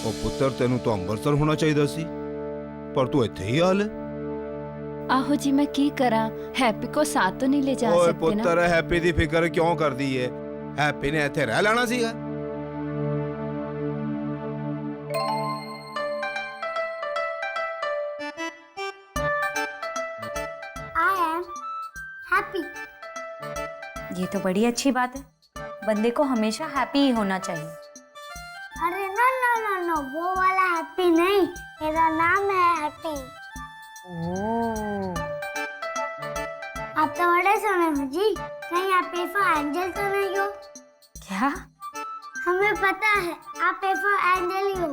ਉਹ ਪੁੱਤਰ ਤੈਨੂੰ ਤਾਂ ਅੰਮ੍ਰਿਤਸਰ ਹੋਣਾ ਚਾਹੀਦਾ ਸੀ, ਪਰ ਤੂੰ ਇੱਥੇ ਹੀ ਹਾਲ ਹੈ। आहो जी मैं की करा, हैप्पी को साथ तो नहीं ले जा ਓਏ सकते ना। ਪੁੱਤਰ ਹੈਪੀ ਦੀ ਫਿਕਰ ਕਿਉਂ ਕਰਦੀ ਏ? ਹੈਪੀ ਨੇ ਇੱਥੇ ਰਹਿ ਲੈਣਾ ਸੀਗਾ। I am happy. ये तो बड़ी अच्छी बात है, बंदे को हमेशा हैप्पी ही होना चाहिए। अरे नो नो नो नो, वो वाला हैप्पी नहीं, मेरा नाम है हैप्पी। ओह, आप तो बड़े सोने हो जी, कहीं आप ए फॉर एंजल तो नहीं हो? क्या? हमें पता है आप ए फॉर एंजल ही हो।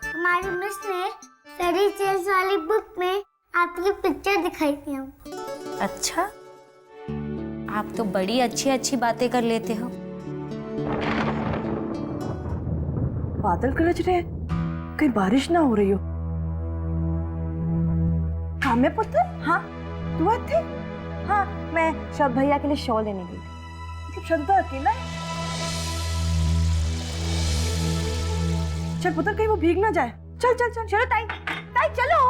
हमारी मिस ने फेरी टेल्स वाली बुक में आपकी पिक्चर दिखाई थी हमको। अच्छा, आप तो बड़ी अच्छी अच्छी बातें कर लेते हो। बादल गरज रहे हैं, कहीं बारिश ना हो रही हो। हाँ मैं पुत्र, हाँ तू थे? हाँ मैं शरद भैया के लिए शॉल लेने गई थी। मतलब शरद तो अकेला है। चल पुत्र, कहीं वो भीग ना जाए। चल चल चल चलो ताई, ताई चलो।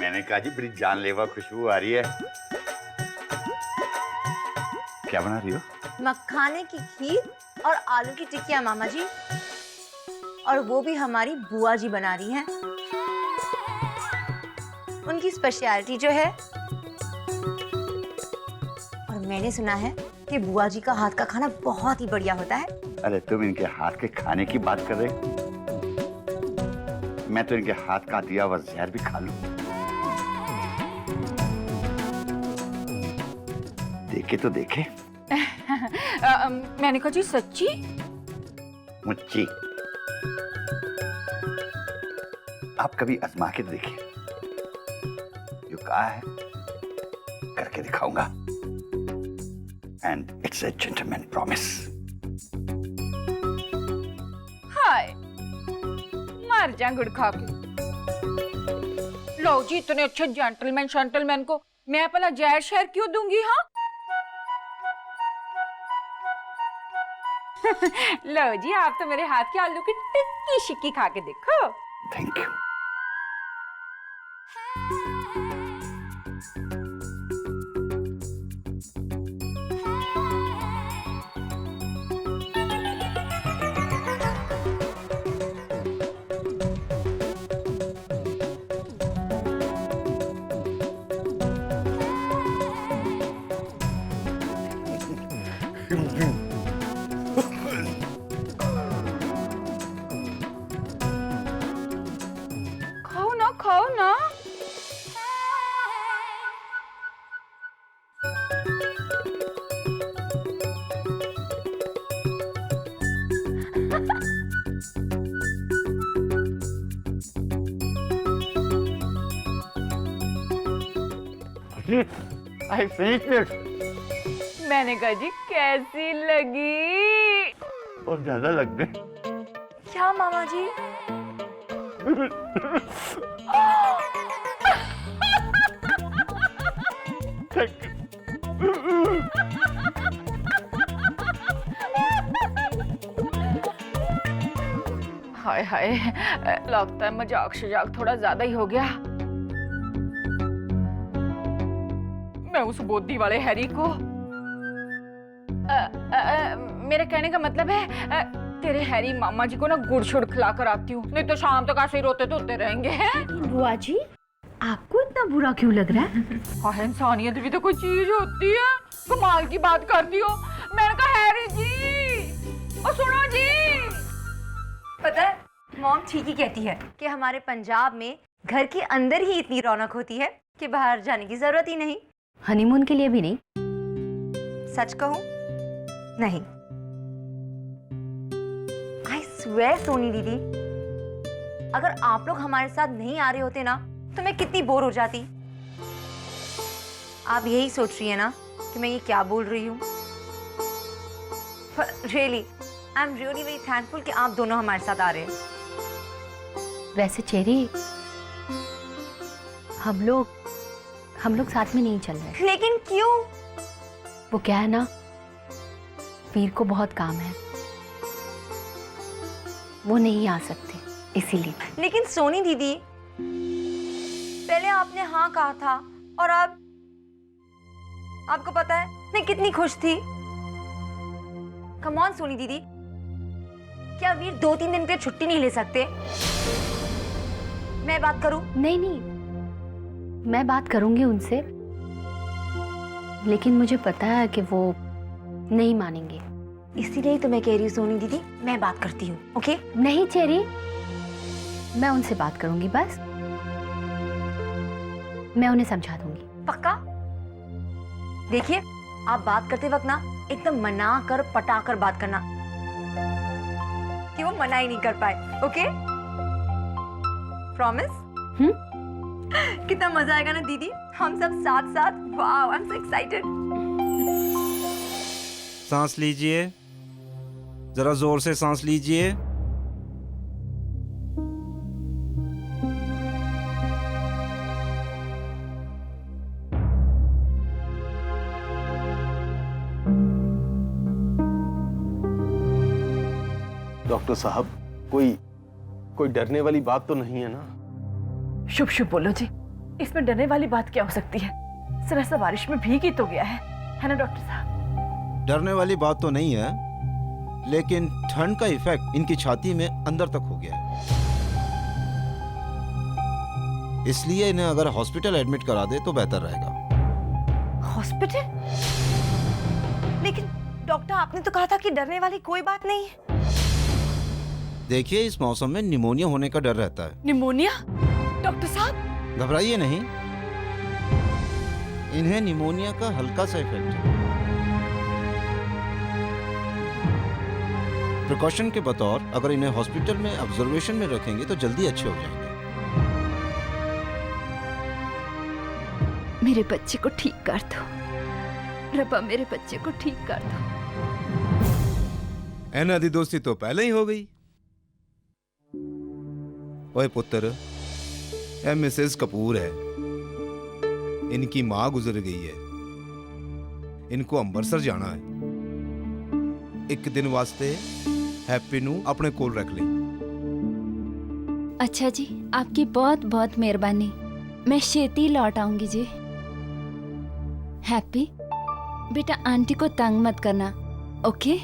मैंने कहा जी बड़ी जानलेवा खुशबू आ रही है। क्या बना रही हो? मखाने की खीर और आलू की टिक्कियाँ मामा जी, और वो भी हमारी बुआ जी बना रही हैं। उनकी स्पेशलिटी जो है, और मैंने सुना है कि बुआ जी का हाथ का खाना बहुत ही बढ़िया होता है। अरे तुम इनके हाथ के खाने की बात कर रहे हो? मैं तो इनके हाथ का दिया हुआ जहर भी खा लूं। देखे तो देखे। मैंने कहा जी सच्ची? मुच्ची, आप कभी आजमा के देखिए, जो कहा है करके दिखाऊंगा। And it's a gentleman promise. हाय मर जा गुड़ खा के। लो जी, इतने अच्छे जेंटलमैन को मैं अपना जहर शहर क्यों दूंगी? हाँ लो जी, आप तो मेरे हाथ के आलू की टिक्की शिक्की खा के देखो। Thank you. खाओ ना। I finished it. मैंने कहा जी कैसी लगी? और ज्यादा लग गए। क्या मामा जी? हाय हाय, लगता है मजाक शजाक थोड़ा ज्यादा ही हो गया। मैं उस बोदी वाले हैरी को मेरे कहने का मतलब है तेरे हैरी मामा जी को ना गुड़ शुड़ खिला कर आती हूँ, नहीं तो शाम तक ऐसे ही रोते धोते रहेंगे। बुआ जी आपको इतना बुरा क्यों लग रहा है? हाँ, इंसानियत भी तो कोई चीज होती है। कमाल की बात करती हो। मैंने कहा हैरी जी, और सुनो जी, पता है मॉम ठीक ही कहती है कि हमारे पंजाब में घर के अंदर ही इतनी रौनक होती है कि बाहर जाने की जरूरत ही नहीं। हनीमून के लिए भी नहीं? सच कहूं, नहीं। आई स्वेयर सोनी दीदी, अगर आप लोग हमारे साथ नहीं आ रहे होते ना तो मैं कितनी बोर हो जाती। आप यही सोच रही है ना कि मैं ये क्या बोल रही हूँ? Really I am really very thankful कि आप दोनों हमारे साथ आ रहे हैं। वैसे चेरी, हम लोग साथ में नहीं चल रहे। लेकिन क्यों? वो क्या है ना, वीर को बहुत काम है, वो नहीं आ सकते इसीलिए। लेकिन सोनी दीदी, पहले आपने हाँ कहा था और अब आपको पता है मैं कितनी खुश थी। कम ऑन सोनी दीदी, क्या वीर 2-3 दिन के लिए छुट्टी नहीं ले सकते? मैं बात करूं? नहीं, मैं बात करूंगी उनसे, लेकिन मुझे पता है कि वो नहीं मानेंगे। इसीलिए तो मैं कह रही हूँ सोनी दीदी, मैं बात करती हूँ। ओके? नहीं चेरी, मैं उनसे बात करूंगी, बस मैं उन्हें समझा दूंगी। पक्का? देखिए, आप बात करते वक्त ना एकदम मना कर पटा कर बात करना कि वो मना ही नहीं कर पाए। ओके? प्रॉमिस? कितना मजा आएगा ना दीदी, हम सब साथ साथ। Wow, I am so excited. सांस लीजिए, जरा जोर से सांस लीजिए। डॉक्टर साहब, कोई डरने वाली बात तो नहीं है ना? शुभ शुभ बोलो जी, इसमें डरने वाली बात क्या हो सकती है? जरा सा बारिश में भीग ही तो गया है ना डॉक्टर साहब? डरने वाली बात तो नहीं है, लेकिन ठंड का इफेक्ट इनकी छाती में अंदर तक हो गया है, इसलिए इन्हें अगर हॉस्पिटल एडमिट करा दे तो बेहतर रहेगा। हॉस्पिटल? लेकिन डॉक्टर, आपने तो कहा था कि डरने वाली कोई बात नहीं है। देखिए, इस मौसम में निमोनिया होने का डर रहता है। निमोनिया? डॉक्टर साहब, घबराइए नहीं, इन्हें निमोनिया का हल्का सा इफेक्ट है। प्रिकॉशन के बतौर अगर इन्हें हॉस्पिटल में ऑब्जर्वेशन में रखेंगे तो जल्दी अच्छे हो जाएंगे। मेरे बच्चे को ठीक कर दो रब्बा, मेरे बच्चे को ठीक कर दो। एनादी दोस्ती तो पहले ही हो गई। ओए पुत्र, यह मिसेस कपूर है, इनकी मां गुजर गई है, इनको अमृतसर जाना है। एक दिन वास्ते हैप्पी नू अपने कोल रख ले। अच्छा जी, आपकी बहुत बहुत मेहरबानी, मैं छेती लौट आऊंगी जी। हैप्पी बेटा, आंटी को तंग मत करना, ओके?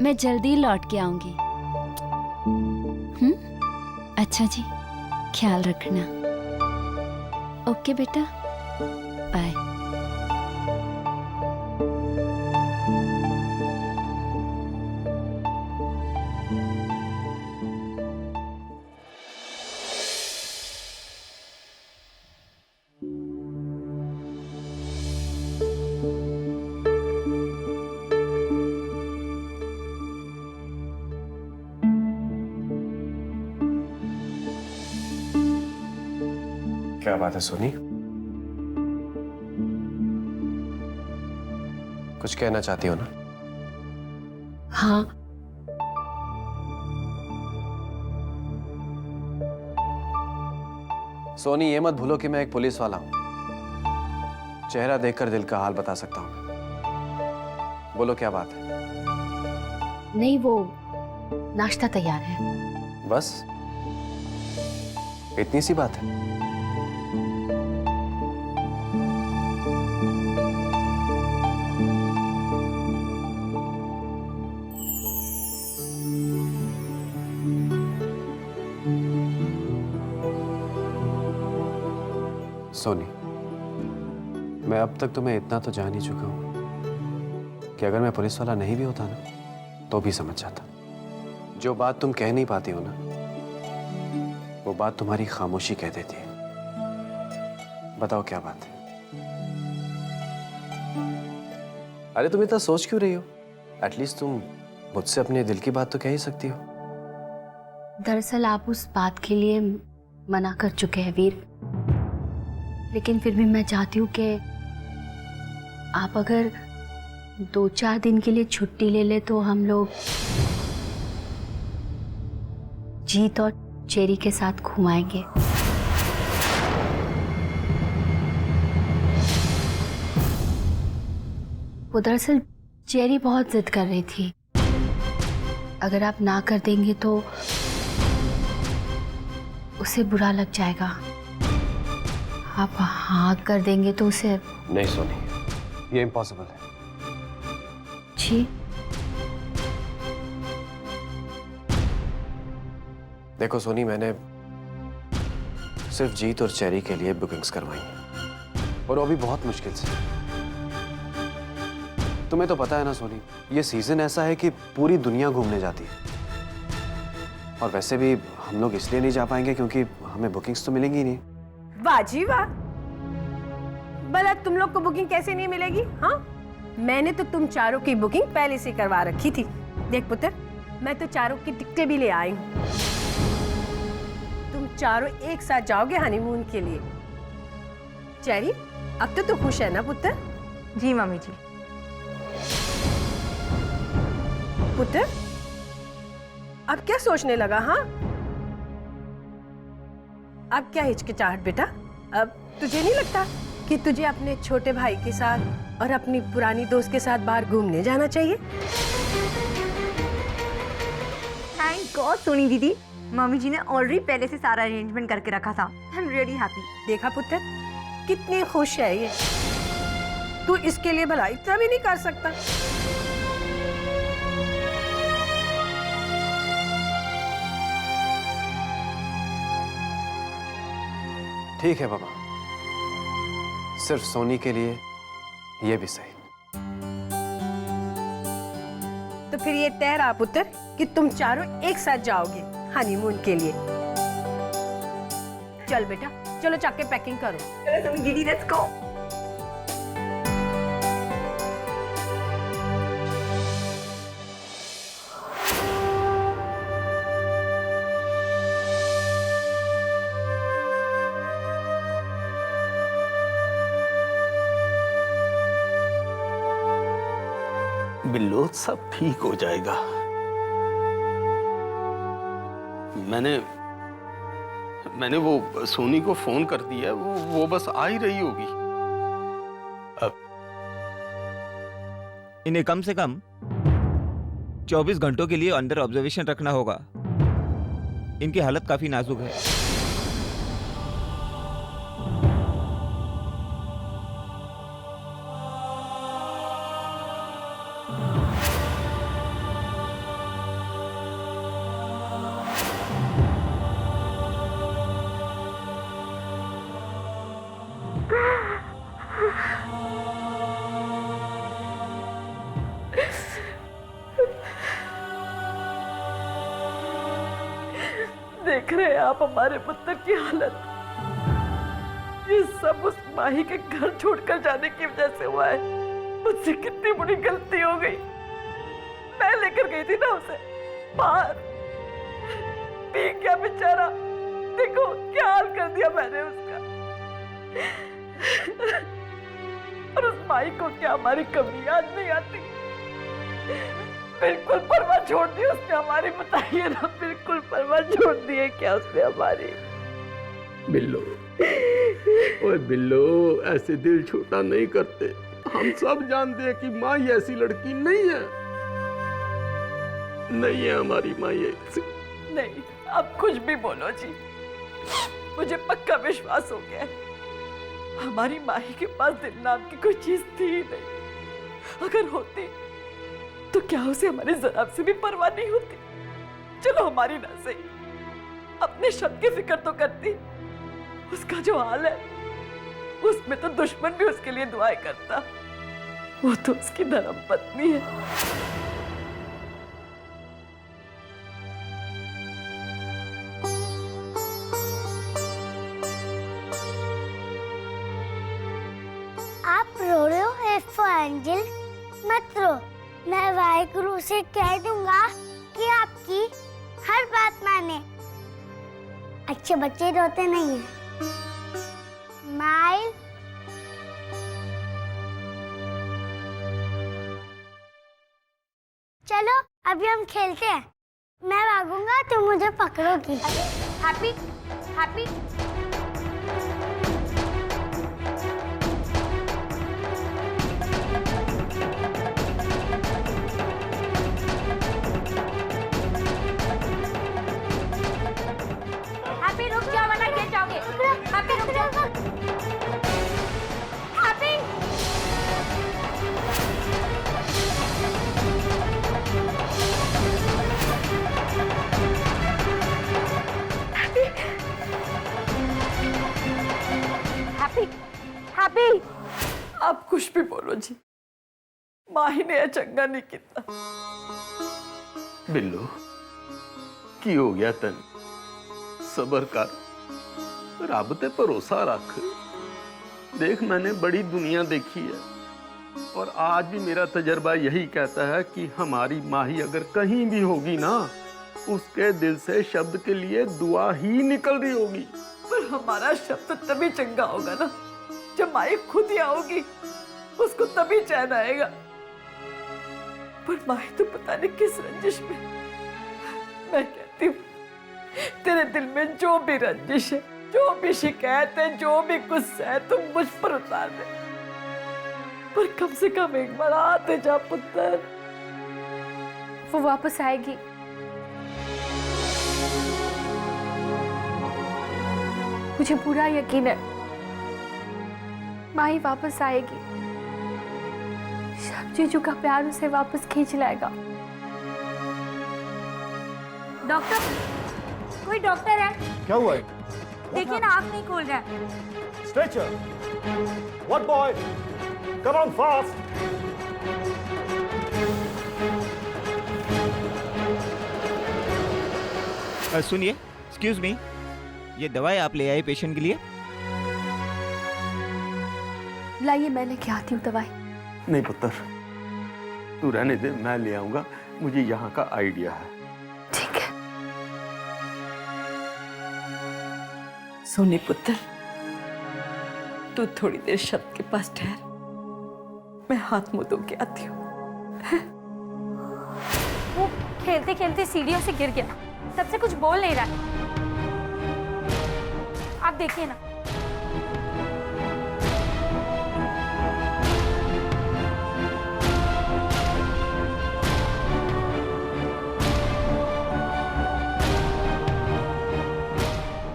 मैं जल्दी लौट के आऊंगी। अच्छा जी, ख्याल रखना। ओके बेटा, बाय। क्या बात है सोनी? कुछ कहना चाहती हो ना? हाँ, सोनी, ये मत भूलो कि मैं एक पुलिस वाला हूं। चेहरा देखकर दिल का हाल बता सकता हूं। बोलो, क्या बात है? नहीं, वो नाश्ता तैयार है। बस इतनी सी बात है? सोनी, मैं अब तक तुम्हें इतना तो जान ही चुका हूं कि अगर मैं पुलिस वाला नहीं भी होता ना तो भी समझ जाता। जो बात तुम कह नहीं पाती हो ना, वो बात तुम्हारी खामोशी कह देती है। बताओ क्या बात है? अरे तुम इतना सोच क्यों रही हो? एटलीस्ट तुम मुझसे अपने दिल की बात तो कह ही सकती हो। दरअसल आप उस बात के लिए मना कर चुके हैं वीर, लेकिन फिर भी मैं चाहती हूँ कि आप अगर 2-4 दिन के लिए छुट्टी ले ले तो हम लोग जीत और चेरी के साथ घुमाएंगे। वो दरअसल चेरी बहुत जिद कर रही थी। अगर आप ना कर देंगे तो उसे बुरा लग जाएगा। आप हाँ कर देंगे तो उसे। नहीं सोनी, ये इम्पॉसिबल है। जी देखो सोनी, मैंने सिर्फ जीत और चेरी के लिए बुकिंग्स करवाई हैं, और वो भी बहुत मुश्किल से। तुम्हें तो पता है ना सोनी, ये सीजन ऐसा है कि पूरी दुनिया घूमने जाती है। और वैसे भी हम लोग इसलिए नहीं जा पाएंगे क्योंकि हमें बुकिंग्स तो मिलेंगी नहीं। वाह जी वाह, भला तुम लोग को बुकिंग कैसे नहीं मिलेगी? हाँ, मैंने तो तुम चारों की बुकिंग पहले से करवा रखी थी। देख पुत्र, मैं तो चारों की टिकटें भी ले आई हूँ। तुम चारों एक साथ जाओगे हनीमून के लिए। चेरी, अब तो तू खुश है ना पुत्र? जी मम्मी जी। पुत्र, अब क्या सोचने लगा? हाँ, अब क्या हिचकिचाहट बेटा? अब तुझे नहीं लगता कि तुझे अपने छोटे भाई के साथ और अपनी पुरानी दोस्त के साथ बाहर घूमने जाना चाहिए? थैंक गॉड सोनी दीदी, मम्मी जी ने ऑलरेडी पहले से सारा अरेंजमेंट करके रखा था। I am really happy. देखा पुत्र, कितनी खुश है ये। तू इसके लिए भला इतना भी नहीं कर सकता? ठीक है बाबा, सिर्फ सोनी के लिए ये भी सही। तो फिर ये तय रहा पुत्र कि तुम चारों एक साथ जाओगे हनीमून के लिए। चल बेटा, चलो जाके पैकिंग करो। सोनी दीदी, लेट्स गो। बिल्लो, सब ठीक हो जाएगा। मैंने वो सोनी को फोन कर दिया, वो बस आ ही रही होगी। अब इन्हें कम से कम 24 घंटों के लिए अंडर ऑब्जर्वेशन रखना होगा। इनकी हालत काफी नाजुक है। देख रहे हैं आप हमारे पुत्र की हालत। ये सब उस माही के घर छोड़कर जाने की वजह से हुआ है। मुझसे कितनी बड़ी गलती हो गई। मैं लेकर गई थी ना उसे बाहर, पी गया बेचारा। देखो क्या हाल कर दिया मैंने उसका। और उस माही को क्या हमारी कमी याद नहीं आती? बिल्कुल परवाह छोड़ दी उसने हमारी, बताइए ना, बिल्कुल परवाह छोड़ दी है क्या उसने हमारी? बिल्लो, ओए बिल्लो, ऐसे दिल छोटा नहीं करते। हम सब जानते हैं कि माँ ये ऐसी लड़की नहीं है। नहीं है हमारी माँ ये ऐसी। नहीं, आप कुछ भी बोलो जी, मुझे पक्का विश्वास हो गया है। हमारी माही के पास दिल नाम की कोई चीज थी ही नहीं। अगर होती तो क्या उसे हमारे जरा से भी परवाह नहीं होती? चलो हमारी ना सही, अपने शब्द की फिक्र तो करती। उसका जो हाल है उसमें तो दुश्मन भी उसके लिए दुआएं करता। वो तो उसकी धर्म पत्नी है। आप रो रहे हो एफो एंजल? मत रो, मैं वाहेगुरु से कह दूंगा कि आपकी हर बात माने। अच्छे बच्चे रोते नहीं हैं। स्माइल। चलो अभी हम खेलते हैं। मैं भागूंगा, तुम मुझे पकड़ोगी। हैप्पी हैप्पी हैप्पी रुक जाओ वरना गिर जाओगे। हैप्पी रुक जाओ। हैप्पी हैप्पी हैप्पी आप कुछ भी बोलो जी, माही ने चंगा नहीं किया। बिल्लो की हो गया तन, सबर कर, रब ते भरोसा रख। देख मैंने बड़ी दुनिया देखी है और आज भी मेरा तजर्बा यही कहता है कि हमारी माही अगर कहीं भी होगी ना, उसके दिल से शब्द के लिए दुआ ही निकल रही होगी। पर हमारा शब्द तभी चंगा होगा ना जब माही खुद ही आओगी, उसको तभी चैन आएगा। पर माही तो पता नहीं किस रंजिश में। मैं कहती हूँ तेरे दिल में जो भी रंजिश है, जो भी शिकायत है, जो भी गुस्सा है, तुम मुझ पर उतार दे। पर कम से कम एक बार आते जा पुत्र। वो वापस आएगी। मुझे पूरा यकीन है माही वापस आएगी। सब जीजू का प्यार उसे वापस खींच लाएगा। डॉक्टर, कोई डॉक्टर है? क्या हुआ है? देखिए ना, आँख नहीं खोल रहा है। Stretcher. What boy? Come on fast. सुनिए, एक्सक्यूज मी, ये दवाई आप ले आए पेशेंट के लिए? लाइए, मैं लेके आती हूँ दवाई। नहीं पुत्र, तू रहने दे, मैं ले आऊंगा। मुझे यहाँ का आइडिया है। ठीक है। सोनी पुत्र, तू थोड़ी देर छत के पास ठहर, मैं हाथ मुंह धो के आती हूँ। वो खेलते खेलते सीढ़ियों से गिर गया, तब से कुछ बोल नहीं रहा। आप देखिए ना।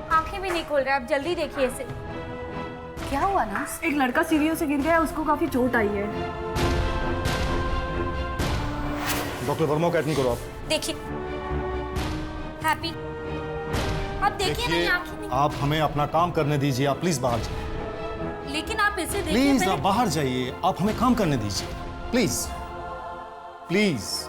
आंखें भी नहीं खोल रहा। आप जल्दी देखिए इसे। क्या हुआ ना? एक लड़का सीढ़ियों से गिर गया, उसको काफी चोट आई है। डॉक्टर वर्मा को एडमिट करो आप। देखिए हैप्पी, आप देखिए ना, ये आंखें नहीं। आप हमें अपना काम करने दीजिए। आप प्लीज बाहर जाइए। लेकिन आप इसे देखिए प्लीज पहले। आप बाहर जाइए। आप हमें काम करने दीजिए प्लीज, प्लीज।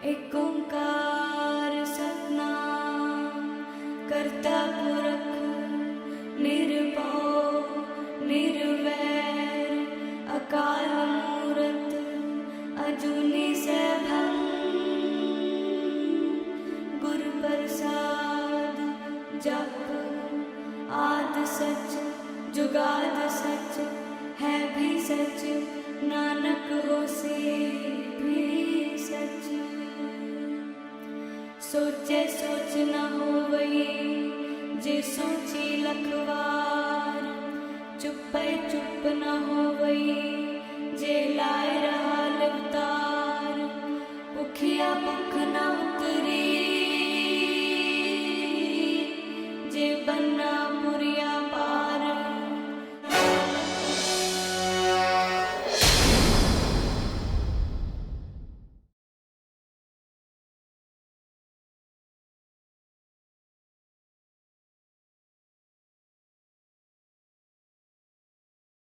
एक ओंकार सतनाम करता पुरख निर्भव निर्वैर अकाल मूरत अजूनी सैभं गुर प्रसाद जप आद सच जुगाद सच है भी सच नानक होसे भी सच। सोचे सोच न होवई जे सोची लखवार चुप्पे चुप न होवई जे लाए रहा लिवतार भुखिया भुख न